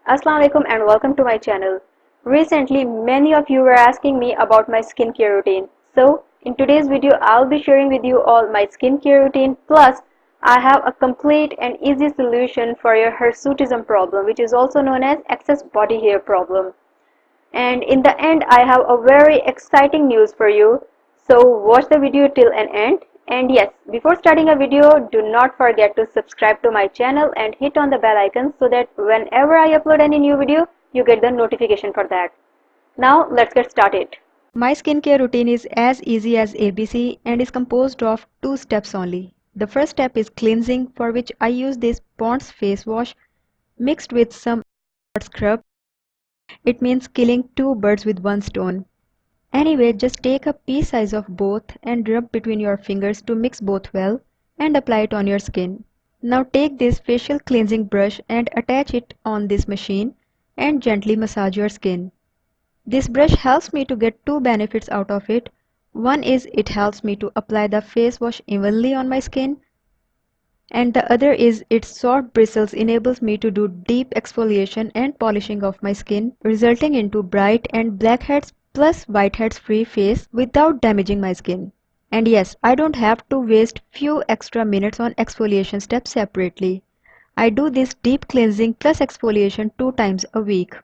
Assalamu alaikum and welcome to my channel. Recently, many of you were asking me about my skincare routine. So, in today's video, I'll be sharing with you all my skincare routine. Plus, I have a complete and easy solution for your hirsutism problem, which is also known as excess body hair problem. And in the end, I have a very exciting news for you. So watch the video till an end. And yes, before starting a video, do not forget to subscribe to my channel and hit on the bell icon so that whenever I upload any new video, you get the notification for that. Now let's get started. My skincare routine is as easy as ABC and is composed of two steps only. The first step is cleansing, for which I use this Pond's face wash mixed with some scrub. It means killing two birds with one stone. Anyway, just take a pea size of both and rub between your fingers to mix both well and apply it on your skin. Now take this facial cleansing brush and attach it on this machine and gently massage your skin. This brush helps me to get two benefits out of it. One is it helps me to apply the face wash evenly on my skin, and the other is its soft bristles enables me to do deep exfoliation and polishing of my skin, resulting into bright and blackheads plus whiteheads free face without damaging my skin. And yes, I don't have to waste few extra minutes on exfoliation steps separately. I do this deep cleansing plus exfoliation 2 times a week.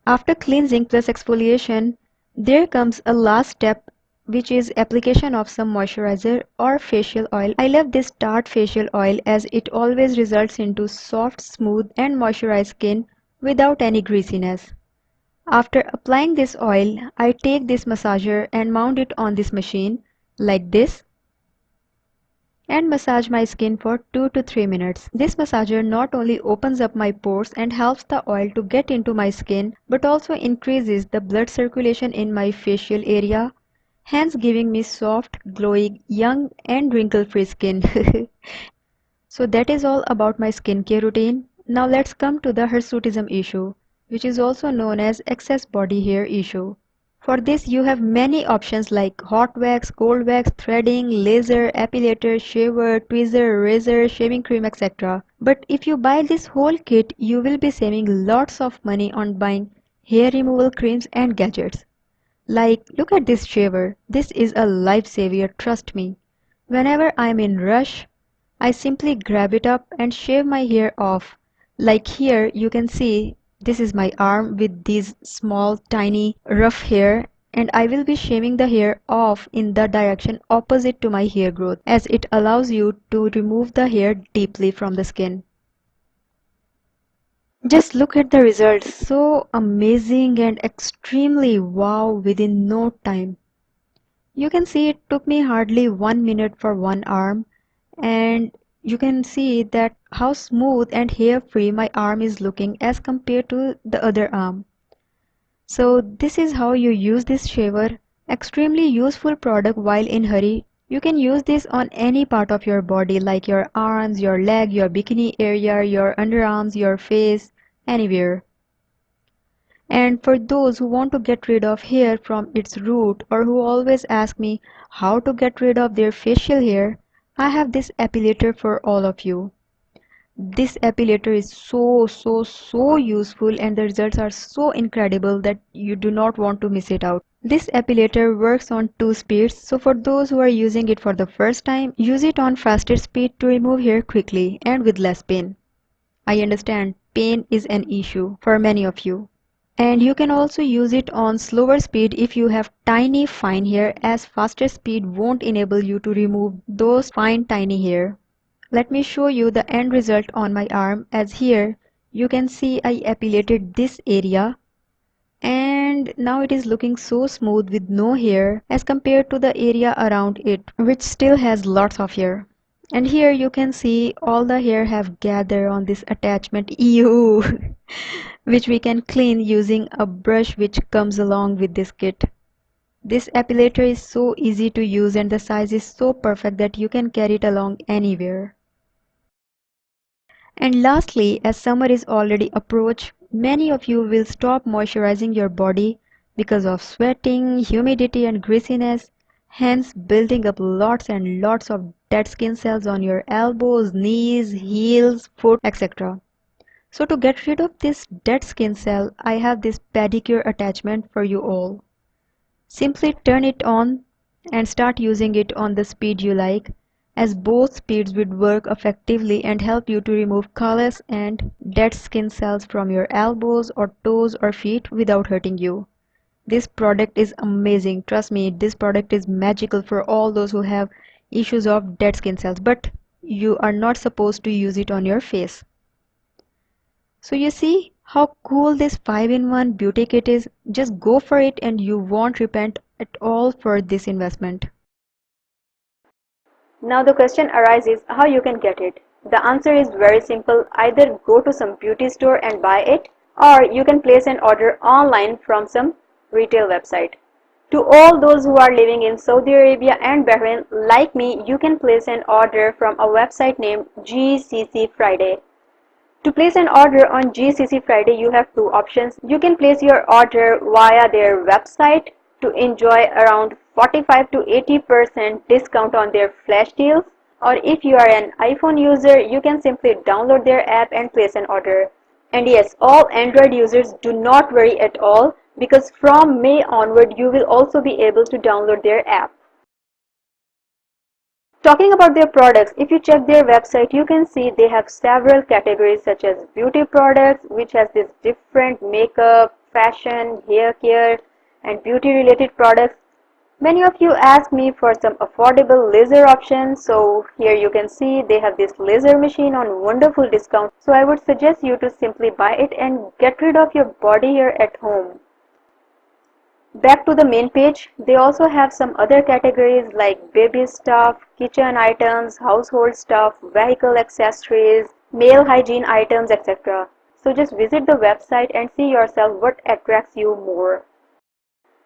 After cleansing plus exfoliation, there comes a last step, which is application of some moisturizer or facial oil. I love this Tarte facial oil as it always results into soft, smooth and moisturized skin without any greasiness. After applying this oil, I take this massager and mount it on this machine like this and massage my skin for 2 to 3 minutes. This massager not only opens up my pores and helps the oil to get into my skin, but also increases the blood circulation in my facial area, hence giving me soft, glowing, young and wrinkle-free skin. So that is all about my skincare routine. Now let's come to the hirsutism issue, which is also known as excess body hair issue. For this you have many options like hot wax, cold wax, threading, laser, epilator, shaver, tweezer, razor, shaving cream, etc. But if you buy this whole kit, you will be saving lots of money on buying hair removal creams and gadgets. Like, look at this shaver. This is a lifesaver, trust me. Whenever I'm in rush, I simply grab it up and shave my hair off. Like here you can see this is my arm with these small tiny rough hair, and I will be shaving the hair off in the direction opposite to my hair growth, as it allows you to remove the hair deeply from the skin. Just look at the results, so amazing and extremely wow within no time. You can see it took me hardly 1 minute for one arm, and you can see that how smooth and hair free my arm is looking as compared to the other arm. So this is how you use this shaver. Extremely useful product while in hurry. You can use this on any part of your body like your arms, your leg, your bikini area, your underarms, your face, anywhere. And for those who want to get rid of hair from its root, or who always ask me how to get rid of their facial hair, I have this epilator for all of you. This epilator is so useful, and the results are so incredible that you do not want to miss it out. This epilator works on 2 speeds, so for those who are using it for the first time, use it on faster speed to remove hair quickly and with less pain. I understand pain is an issue for many of you. And you can also use it on slower speed if you have tiny fine hair, as faster speed won't enable you to remove those fine tiny hair. Let me show you the end result on my arm, as here you can see I epilated this area and now it is looking so smooth with no hair as compared to the area around it, which still has lots of hair. And here you can see all the hair have gathered on this attachment, ew, which we can clean using a brush which comes along with this kit. This epilator is so easy to use and the size is so perfect that you can carry it along anywhere. And lastly, as summer is already approached, many of you will stop moisturizing your body because of sweating, humidity and greasiness, hence building up lots and lots of dead skin cells on your elbows, knees, heels, foot, etc. So to get rid of this dead skin cell, I have this pedicure attachment for you all. Simply turn it on and start using it on the speed you like, as both speeds would work effectively and help you to remove callus and dead skin cells from your elbows or toes or feet without hurting you. This product is amazing. Trust me, this product is magical for all those who have issues of dead skin cells, but you are not supposed to use it on your face. So you see how cool this 5-in-1 beauty kit is? Just go for it and you won't repent at all for this investment. Now the question arises how you can get it. The answer is very simple. Either go to some beauty store and buy it, or you can place an order online from some retail website. To all those who are living in Saudi Arabia and Bahrain like me, you can place an order from a website named GCC Friday. To place an order on GCC Friday, you have two options. You can place your order via their website to enjoy around 45 to 80% discount on their flash deals. Or if you are an iPhone user, you can simply download their app and place an order. And yes, all Android users do not worry at all, because from May onward you will also be able to download their app. Talking about their products, if you check their website, you can see they have several categories such as beauty products, which has this different makeup, fashion, hair care, and beauty related products. Many of you ask me for some affordable laser options, so here you can see they have this laser machine on wonderful discount. So I would suggest you to simply buy it and get rid of your body hair at home. Back to the main page, they also have some other categories like baby stuff, kitchen items, household stuff, vehicle accessories, male hygiene items, etc. So just visit the website and see yourself what attracts you more.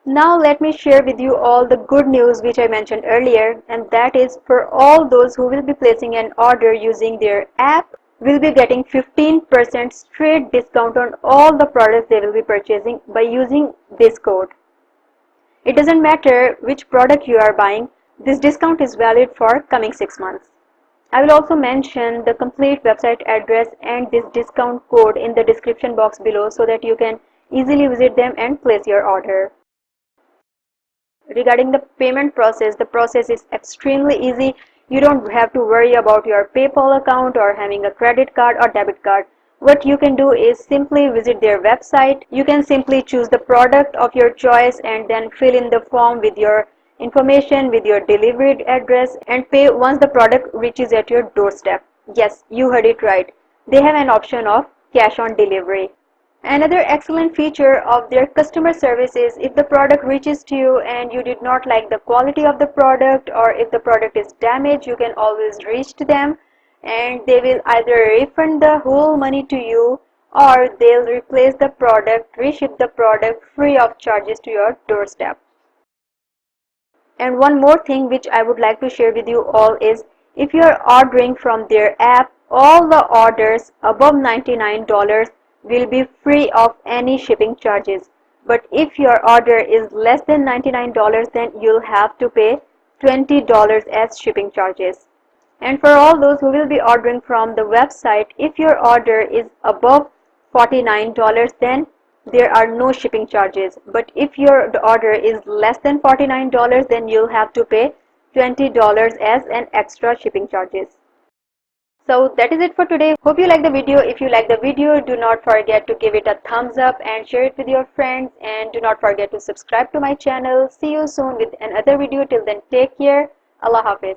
Now let me share with you all the good news which I mentioned earlier, and that is for all those who will be placing an order using their app will be getting 15% straight discount on all the products they will be purchasing by using this code. It doesn't matter which product you are buying, this discount is valid for coming 6 months. I will also mention the complete website address and this discount code in the description box below so that you can easily visit them and place your order. Regarding the payment process, the process is extremely easy. You don't have to worry about your PayPal account or having a credit card or debit card. What you can do is simply visit their website. You can simply choose the product of your choice and then fill in the form with your information, with your delivery address, and pay once the product reaches at your doorstep. Yes, you heard it right. They have an option of cash on delivery. Another excellent feature of their customer service is if the product reaches to you and you did not like the quality of the product, or if the product is damaged, you can always reach to them and they will either refund the whole money to you or they'll replace the product, reship the product free of charges to your doorstep. And one more thing which I would like to share with you all is if you are ordering from their app, all the orders above $99 will be free of any shipping charges. But if your order is less than $99, then you'll have to pay $20 as shipping charges. And for all those who will be ordering from the website, if your order is above $49, then there are no shipping charges. But if your order is less than $49, then you'll have to pay $20 as an extra shipping charges. So that is it for today. Hope you like the video. If you like the video, do not forget to give it a thumbs up and share it with your friends, and do not forget to subscribe to my channel. See you soon with another video. Till then, take care. Allah Hafiz.